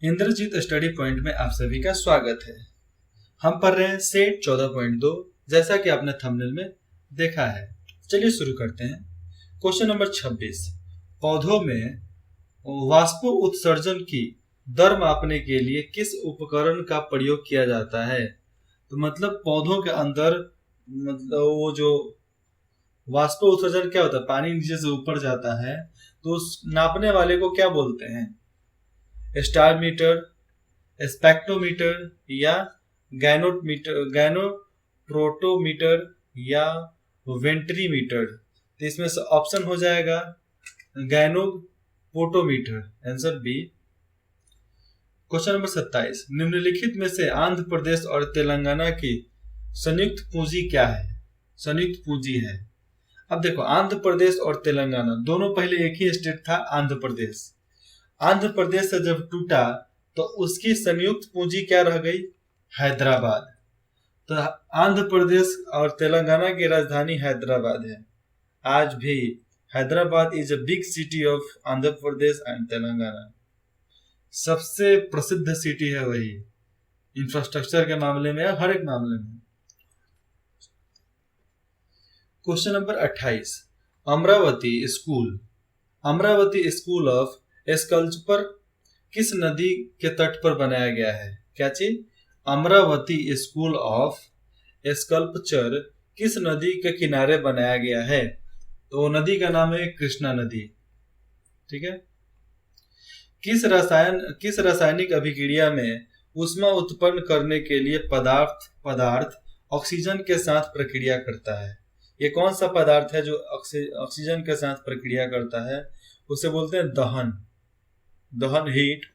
Indrajit study point में आप सभी का स्वागत है। हम पढ़ रहे हैं सेट 14.2 जैसा कि आपने थंबनेल में देखा है। चलिए शुरू करते हैं। क्वेश्चन नंबर 26, पौधों में वाष्प उत्सर्जन की दर मापने के लिए किस उपकरण का प्रयोग किया जाता है? तो मतलब पौधों के अंदर मतलब वो जो वाष्प उत्सर्जन क्या होता है, पानी नीचे से ऊपर जाता है, तो उस नापने वाले को क्या बोलते हैं? स्टार मीटर, स्पेक्ट्रोमीटर या गैनोप्रोटोमीटर या वेंट्रीमीटर। तो इसमें से ऑप्शन हो जाएगा गैनोपोटोमीटर, आंसर बी। क्वेश्चन नंबर 27, निम्नलिखित में से आंध्र प्रदेश और तेलंगाना की संयुक्त पूंजी क्या है? संयुक्त पूंजी है। अब देखो, आंध्र प्रदेश और तेलंगाना दोनों पहले एक ही स्टेट था, आंध्र प्रदेश। आंध्र प्रदेश से जब टूटा तो उसकी संयुक्त पूंजी क्या रह गई? हैदराबाद। तो आंध्र प्रदेश और तेलंगाना की राजधानी हैदराबाद है। आज भी Hyderabad is a big city of Andhra Pradesh and Telangana. सबसे प्रसिद्ध सिटी है वही, इंफ्रास्ट्रक्चर के मामले में, हर एक मामले में। Question number 28, Amravati school of sculpture किस नदी के तट पर बनाया गया है? क्या चीज? अमरावती स्कूल ऑफ स्कल्पचर किस नदी के किनारे बनाया गया है? तो नदी का नाम है कृष्णा नदी। ठीक है। किस रासायनिक अभिक्रिया में ऊष्मा उत्पन्न करने के लिए पदार्थ ऑक्सीजन के साथ प्रक्रिया करता है? ये कौन सा पदार्थ है जो ऑक्सीजन के साथ प्रक्रिया करता है? उसे बोलते हैं दहन, हीट,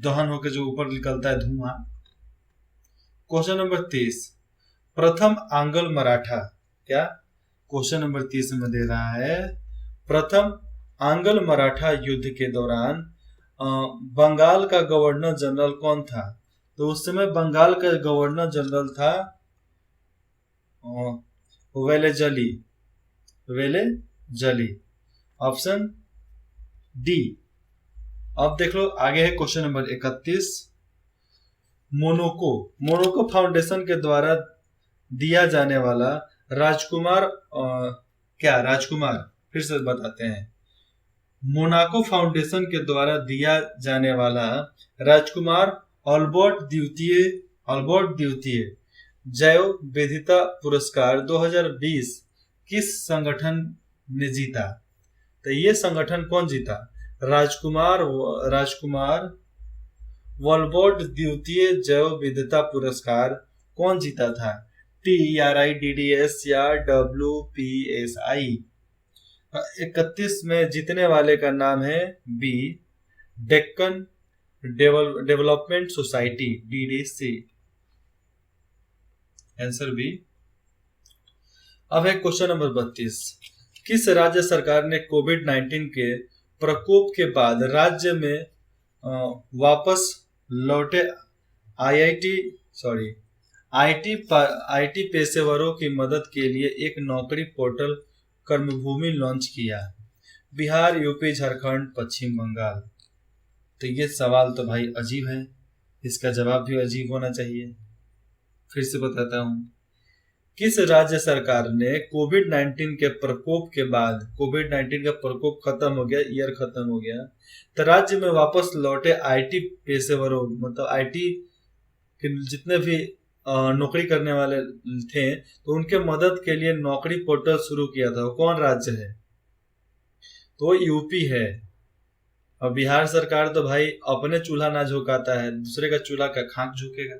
दहन होकर जो ऊपर निकलता है धुआं। क्वेश्चन नंबर 30, प्रथम आंग्ल मराठा, क्या? क्वेश्चन नंबर 30 में दे रहा है, प्रथम आंग्ल मराठा युद्ध के दौरान बंगाल का गवर्नर जनरल कौन था? तो उस समय बंगाल का गवर्नर जनरल था वेलेजली। Option D. अब देख लो, आगे है क्वेश्चन नंबर 31, मोनाको फाउंडेशन के द्वारा दिया जाने वाला राजकुमार फिर से बताते हैं। मोनाको फाउंडेशन के द्वारा दिया जाने वाला राजकुमार अल्बर्ट द्वितीय जैव विविधता पुरस्कार 2020 किस संगठन ने जीता? तो ये संगठन कौन जीता? राजकुमार वॉलबर्ट द्वितीय जैव विविधता पुरस्कार कौन जीता था? TRIDDS या WPSI? 31 में जीतने वाले का नाम है B, Deccan development society, DDC, answer B. अब है क्वेश्चन नंबर 32, किस राज्य सरकार ने कोविड-19 के प्रकोप के बाद राज्य में वापस लौटे आईटी पेशेवरों की मदद के लिए एक नौकरी पोर्टल कर्मभूमि लॉन्च किया? बिहार, यूपी, झारखंड, पश्चिम बंगाल। तो ये सवाल तो भाई अजीब है, इसका जवाब भी अजीब होना चाहिए। फिर से बताता हूं, किस राज्य सरकार ने कोविड-19 के प्रकोप के बाद, कोविड-19 का प्रकोप खत्म हो गया, ईयर खत्म हो गया, तो राज्य में वापस लौटे आईटी पेशेवरों, मतलब आईटी के जितने भी नौकरी करने वाले थे, तो उनके मदद के लिए नौकरी पोर्टल शुरू किया था। वो कौन राज्य है? तो यूपी है। और बिहार सरकार तो भाई अपने चूल्हा ना झोंकाता है, दूसरे का चूल्हा का खाक झोंकेगा।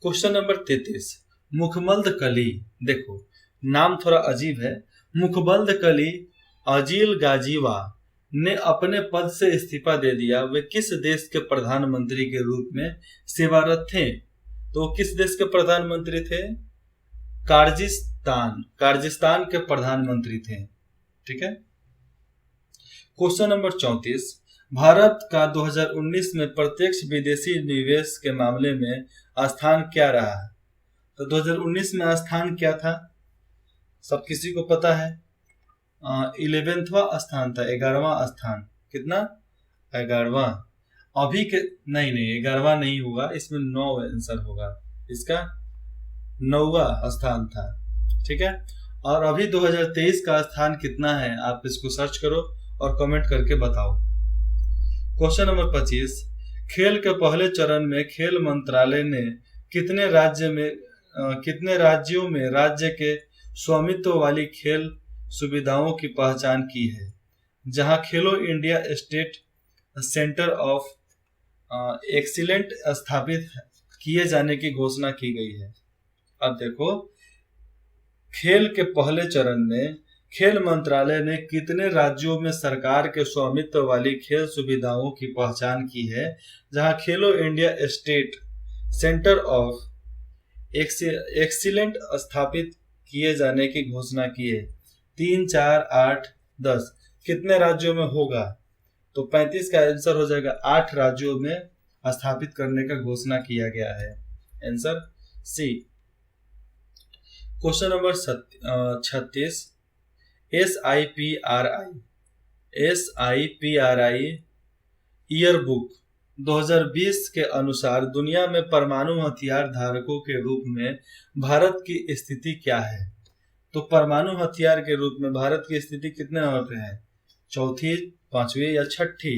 क्वेश्चन नंबर 33, मुखमल्द कली, देखो नाम थोड़ा अजीब है, मुखमल्द कली अजील गाजीवा ने अपने पद से इस्तीफा दे दिया। वे किस देश के प्रधानमंत्री के रूप में सेवारत थे? तो किस देश के प्रधानमंत्री थे? कार्जिस्तान के प्रधानमंत्री थे। ठीक है। क्वेश्चन नंबर 34, भारत का 2019 में प्रत्यक्ष विदेशी निवेश के मामले में स्थान क्या रहा? तो 2019 में स्थान क्या था? सब किसी को पता है, 11वां स्थान था, 11वां स्थान। कितना? 11वां। अभी के नहीं नहीं 11वां नहीं होगा, इसमें 9 आंसर होगा, इसका 9वां स्थान था। ठीक है, और अभी 2023 का स्थान कितना है आप इसको सर्च करो और कमेंट करके बताओ। क्वेश्चन नंबर 25, खेल के पहले चरण में खेल मंत्रालय ने कितने राज्यों में राज्य के स्वामित्व वाली खेल सुविधाओं की पहचान की है, जहां खेलो India state centre of excellent स्थापित किए जाने की घोषणा की गई है। अब देखो, खेल के पहले चरण में खेल मंत्रालय ने कितने राज्यों में सरकार के स्वामित्व वाली खेल सुविधाओं की पहचान की है, जहां खेलो India state centre of excellent स्थापित किए जाने की घोषणा की है? 3, 4, 8, 10 कितने राज्यों में होगा? तो 35 का आंसर हो जाएगा 8 राज्यों में स्थापित करने का घोषणा किया गया है। Answer C. Question number 36, SIPRI yearbook 2020 के अनुसार दुनिया में परमाणु हथियार धारकों के रूप में भारत की स्थिति क्या है? तो परमाणु हथियार के रूप में भारत की स्थिति कितने नंबर पे है? चौथी, पांचवी या छठी?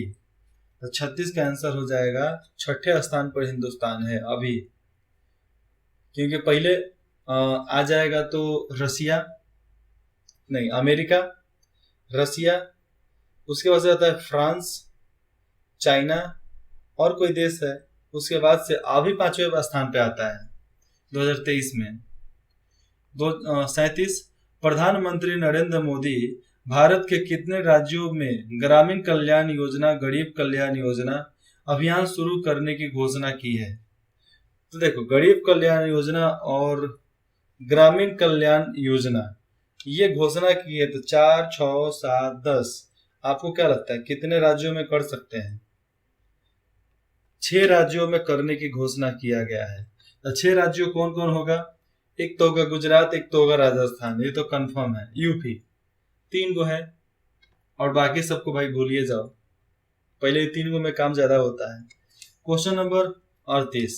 तो 36 का आंसर हो जाएगा छठे स्थान पर हिंदुस्तान है अभी, क्योंकि पहले आ जाएगा तो रसिया, नहीं अमेरिका, रसिया, उसके बाद से आता है फ्रांस, चाइना और कोई देश है, उसके बाद से अभी 5वें स्थान पे आता है 2023 में। 37, प्रधानमंत्री नरेंद्र मोदी भारत के कितने राज्यों में ग्रामीण कल्याण योजना, गरीब कल्याण योजना अभियान शुरू करने की घोषणा की है? तो देखो, गरीब कल्याण योजना और ग्रामीण कल्याण योजना ये घोषणा की है, तो 4, 6, 7, 10 आपको क्या लगता है कितने राज्यों में कर सकते हैं? 6 राज्यों में करने की घोषणा किया गया है। तो 6 राज्यों कौन कौन होगा? एक तो होगा गुजरात, एक तो होगा राजस्थान, ये तो कंफर्म है। यूपी 3 गो है, और बाकी सबको भाई भूलिए जाओ, पहले 3 गो में काम ज्यादा होता है। क्वेश्चन नंबर 38,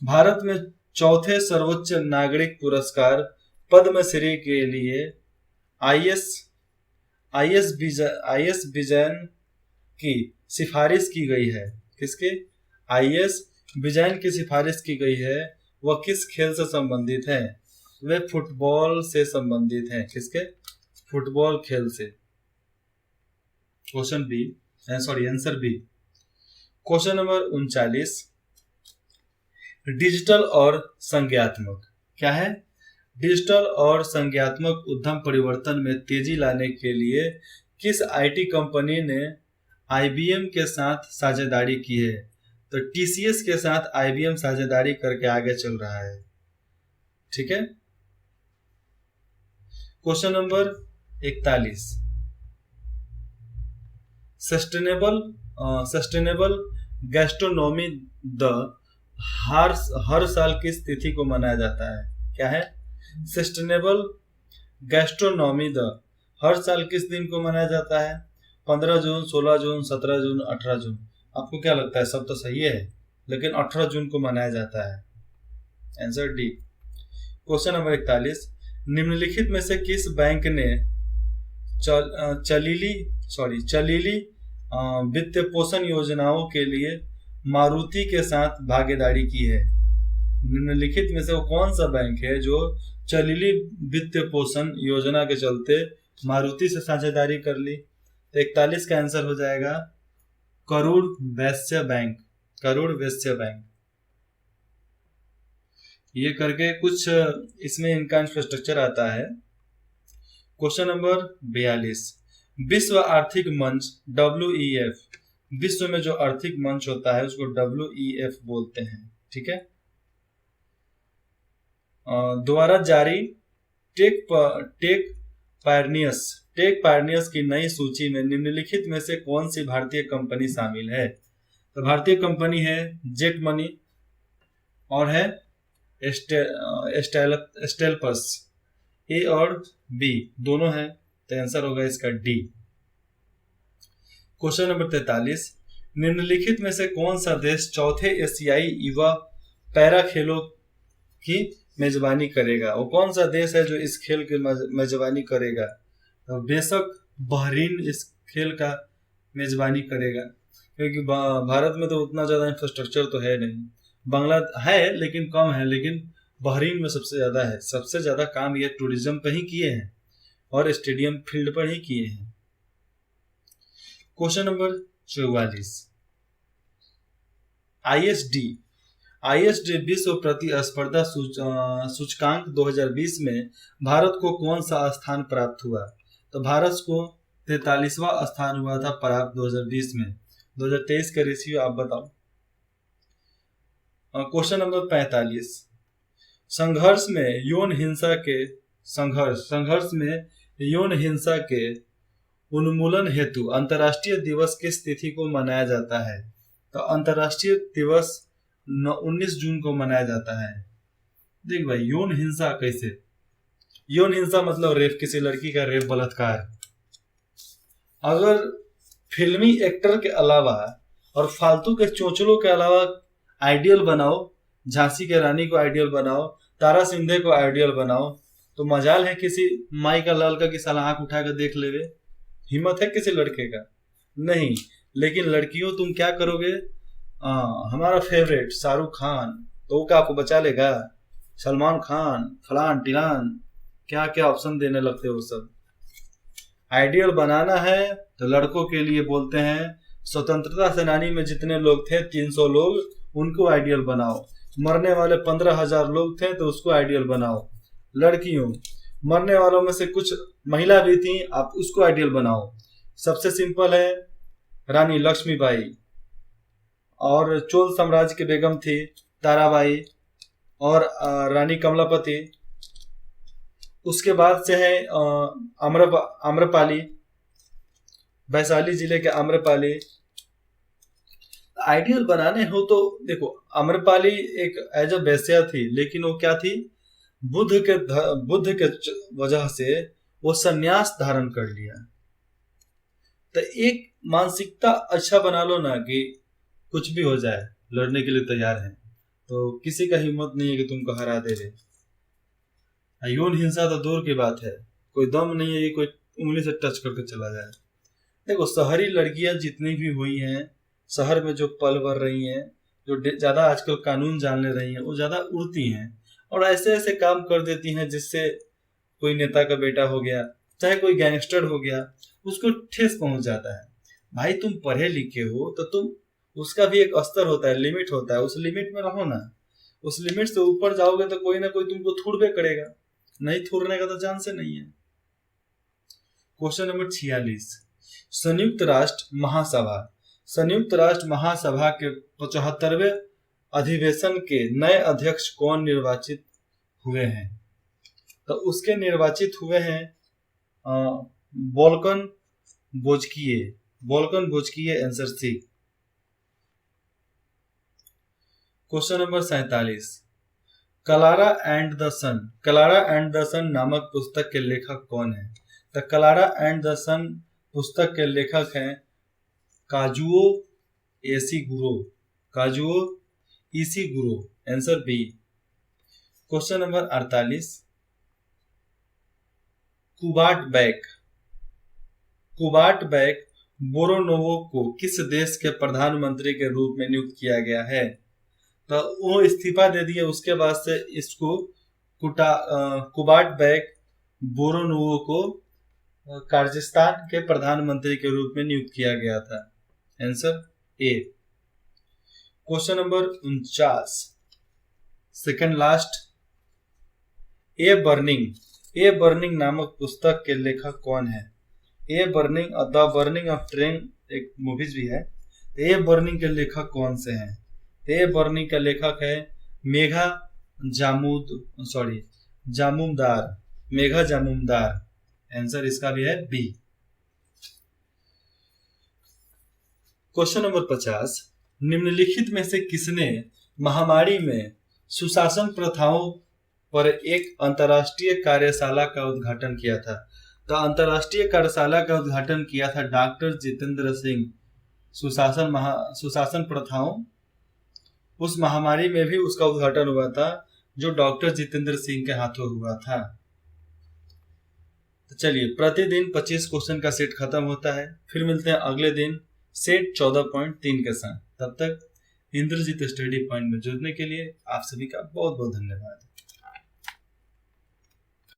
भारत में चौथे सर्वोच्च नागरिक पुरस्कार पद्मश्री के लिए आईएस विजयन की सिफारिश की गई है। किसके? आईएस विजयन की सिफारिश की गई है। वह किस खेल से संबंधित है? वे फुटबॉल से संबंधित हैं। किसके? फुटबॉल खेल से। Question B, sorry answer B. Question number 39, digital और संज्ञात्मक क्या है? डिजिटल और संज्ञात्मक उद्यम परिवर्तन में तेजी लाने के लिए किस आईटी कंपनी ने आईबीएम के साथ साझेदारी की है? तो टीसीएस के साथ आईबीएम साझेदारी करके आगे चल रहा है। ठीक है। Question number 41, sustainable gastronomy day हर साल किस तिथि को मनाया जाता है? क्या है? सस्टेनेबल गैस्ट्रोनॉमी द हर साल किस दिन को मनाया जाता है? 15 जून, 16 जून, 17 जून, 18 जून। आपको क्या लगता है? सब तो सही है, लेकिन 18 जून को मनाया जाता है। Answer D. क्वेश्चन नंबर 41, निम्नलिखित में से किस बैंक ने चलीली वित्त पोषण योजनाओं के लिए मारुति के साथ भागीदारी की है? निम्नलिखित में से वो कौन सा बैंक है जो चलीली वित्त पोषण योजना के चलते मारुति से साझेदारी कर ली? तो 41 का आंसर हो जाएगा करूर वैश्य बैंक। करूर वैश्य बैंक। ये करके कुछ इसमें इनका इंफ्रास्ट्रक्चर आता है। क्वेश्चन नंबर 42, विश्व आर्थिक मंच WEF, विश्व में जो आर्थिक मंच होता है उसको WEF बोलते हैं। ठीक है। द्वारा जारी टेक पायनियर्स की नई सूची में निम्नलिखित में से कौन सी भारतीय कंपनी शामिल है? तो भारतीय कंपनी है जेट मनी और है स्टेल्पस। ए और बी दोनों है, तो आंसर होगा इसका डी। क्वेश्चन नंबर 43, निम्नलिखित में से कौन सा देश चौथे एशियाई युवा पैरा खेलों की मेजबानी करेगा? वो कौन सा देश है जो इस खेल की मेजबानी करेगा? तो बेशक बहरीन इस खेल का मेजबानी करेगा, क्योंकि भारत में तो उतना ज़्यादा इंफ्रास्ट्रक्चर तो है नहीं। बांग्ला है लेकिन कम है, लेकिन बहरीन में सबसे ज़्यादा है। सबसे ज़्यादा काम ये टूरिज्म पर ही किए हैं और स्टेडियम फील्ड पर ही किए हैं। क्वेश्चन नंबर 44, आईएसडी विश्व प्रतिस्पर्धा सूचकांक 2020 में भारत को कौन सा स्थान प्राप्त हुआ? तो भारत को 43वां स्थान हुआ था प्राप्त 2020 में। 2023 का रेशियो आप बताओ। क्वेश्चन नंबर 45, संघर्ष में यौन हिंसा के उन्मूलन हेतु अंतर्राष्ट्रीय दिवस किस तिथि को मनाया जाता है? तो अंतर्राष्ट्रीय दिवस 19 जून को मनाया जाता है। देख भाई, यौन हिंसा कैसे? यौन हिंसा मतलब रेप, किसी लड़की का रेप, बलात्कार। अगर फिल्मी एक्टर के अलावा और फालतू के चोचलों के अलावा आइडियल बनाओ, झांसी के रानी को आइडियल बनाओ, तारा सिंधे को आइडियल बनाओ, तो मजाल है किसी माई का लाल का कि साला आंख उठा कर देख लेवे? हिम्मत है किसी लड़के का? नहीं। लेकिन लड़कियों तुम क्या करोगे? हमारा फेवरेट शाहरुख खान, तो वो क्या आपको बचा लेगा? सलमान खान, फलान टिलान, क्या क्या ऑप्शन देने लगते हो सब। आइडियल बनाना है तो लड़कों के लिए बोलते हैं, स्वतंत्रता सेनानी में जितने लोग थे 300 लोग, उनको आइडियल बनाओ। मरने वाले 15,000 लोग थे तो उसको आइडियल बनाओ। लड़कियों, मरने वालों में से कुछ महिला भी थी, आप उसको आइडियल बनाओ। सबसे सिंपल है, रानी लक्ष्मीबाई, और चोल साम्राज्य की बेगम थी ताराबाई, और रानी कमलापति। उसके बाद से है आम्रपाली, वैशाली जिले के आम्रपाली। आइडियल बनाने हो तो देखो, आम्रपाली एक एज अ वैश्या थी, लेकिन वो क्या थी? बुद्ध के वजह से वो सन्यास धारण कर लिया। तो एक मानसिकता अच्छा बना लो ना कि कुछ भी हो जाए, लड़ने के लिए तैयार है, तो किसी का हिम्मत नहीं है कि तुमको हरा दे रहे। यौन हिंसा तो दूर की बात है, कोई दम नहीं है कि कोई उंगली से टच करके चला जाए। देखो, शहरी लड़कियां जितनी भी हुई हैं, शहर में जो पल भर रही हैं, जो ज्यादा आजकल कानून जानने रही हैं, वो ज्यादा उड़ती हैं और ऐसे ऐसे काम कर देती हैं जिससे कोई नेता का बेटा हो गया, चाहे कोई गैंगस्टर हो गया, उसको ठेस पहुंच जाता है। भाई, तुम पढ़े लिखे हो तो तुम, उसका भी एक स्तर होता है, लिमिट होता है, उस लिमिट में रहो ना। उस लिमिट से ऊपर जाओगे तो कोई ना कोई तुमको थूड़बे करेगा, नहीं थूड़ने का तो चांस से नहीं है। क्वेश्चन नंबर 46, संयुक्त राष्ट्र महासभा के 75वें अधिवेशन के नए अध्यक्ष कौन निर्वाचित हुए हैं? तो उसके निर्वाचित हुए हैं Volkan Bozkir, answer C. Question number 47, Klara and the sun नामक पुस्तक के लेखक कौन है? तो क्लारा एंड द सन पुस्तक के लेखक हैं Kazuo Ishiguro, answer B. Question number 48, कुबाट बैक बोरोनोवो को किस देश के प्रधानमंत्री के रूप में नियुक्त किया गया है? तो वो इस्तीफा दे दिए, उसके बाद से इसको कुबाट बैक बोरोनोवो को किर्गिस्तान के प्रधानमंत्री के रूप में नियुक्त किया गया था, answer A. Question number 49, second last, a burning नामक पुस्तक के लेखक कौन है? द बर्निंग ऑफ ट्रेन एक मूवीज भी है। ए बर्निंग के लेखक कौन से हैं? ए बर्निंग का लेखक है मेघा जामुमदार, आंसर इसका भी है बी। क्वेश्चन नंबर 50, निम्नलिखित में से किसने महामारी में सुशासन प्रथाओं पर एक अंतर्राष्ट्रीय कार्यशाला का उद्घाटन किया था? तो अंतर्राष्ट्रीय कार्यशाला का उद्घाटन किया था डॉक्टर जितेंद्र सिंह। सुशासन प्रथाओं, उस महामारी में भी उसका उद्घाटन हुआ था जो डॉक्टर जितेंद्र सिंह के हाथों हुआ था। तो चलिए, प्रतिदिन 25 क्वेश्चन का सेट खत्म होता है। फिर मिलते हैं अगले दिन सेट 14.3 के साथ। तब तक इंद्रजीत स्टडी पॉइंट में जुड़ने के लिए आप सभी का बहुत बहुत धन्यवाद।